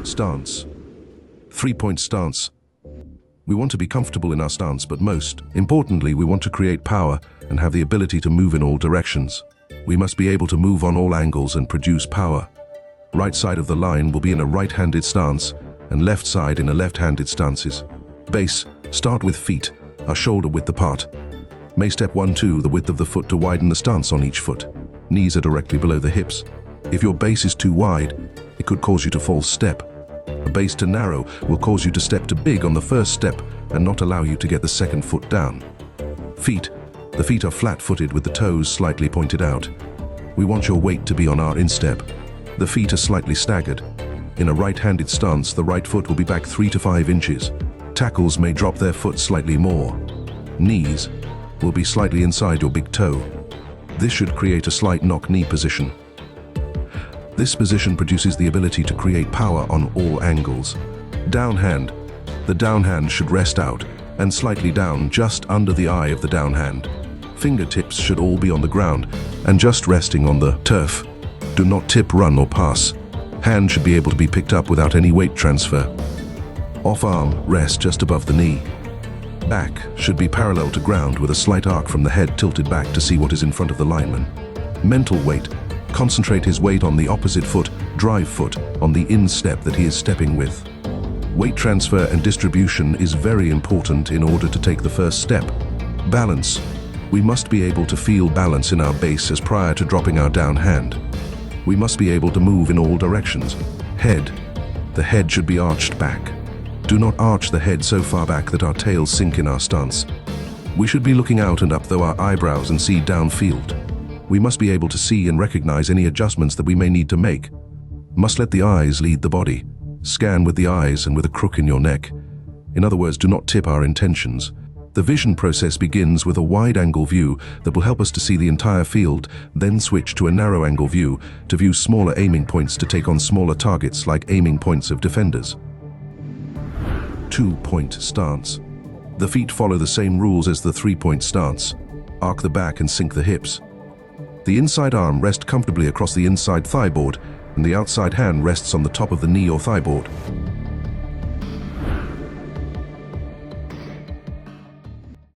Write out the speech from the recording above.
Stance. 3-point stance. We want to be comfortable in our stance, but most importantly, we want to create power and have the ability to move in all directions. We must be able to move on all angles and produce power. Right side of the line will be in a right-handed stance and left side in a left-handed stances. Base, start with feet, are shoulder width apart. May step 1-2 the width of the foot to widen the stance on each foot. Knees are directly below the hips. If your base is too wide, it could cause you to false step. A base too narrow will cause you to step too big on the first step and not allow you to get the second foot down. Feet. The feet are flat-footed with the toes slightly pointed out. We want your weight to be on our instep. The feet are slightly staggered. In a right-handed stance, the right foot will be back 3 to 5 inches. Tackles may drop their foot slightly more. Knees will be slightly inside your big toe. This should create a slight knock knee position. This position produces the ability to create power on all angles. Down hand. The down hand should rest out and slightly down just under the eye of the down hand. Fingertips should all be on the ground and just resting on the turf. Do not tip, run or pass. Hand should be able to be picked up without any weight transfer. Off arm, rest just above the knee. Back should be parallel to ground with a slight arc from the head tilted back to see what is in front of the lineman. Mental weight. Concentrate his weight on the opposite foot, drive foot, on the instep that he is stepping with. Weight transfer and distribution is very important in order to take the first step. Balance. We must be able to feel balance in our base as prior to dropping our down hand. We must be able to move in all directions. Head. The head should be arched back. Do not arch the head so far back that our tails sink in our stance. We should be looking out and up through our eyebrows and see downfield. We must be able to see and recognize any adjustments that we may need to make. Must let the eyes lead the body. Scan with the eyes and with a crook in your neck. In other words, do not tip our intentions. The vision process begins with a wide-angle view that will help us to see the entire field, then switch to a narrow-angle view to view smaller aiming points to take on smaller targets like aiming points of defenders. 2-point stance. The feet follow the same rules as the 3-point stance. Arc the back and sink the hips. The inside arm rests comfortably across the inside thigh board, and the outside hand rests on the top of the knee or thigh board.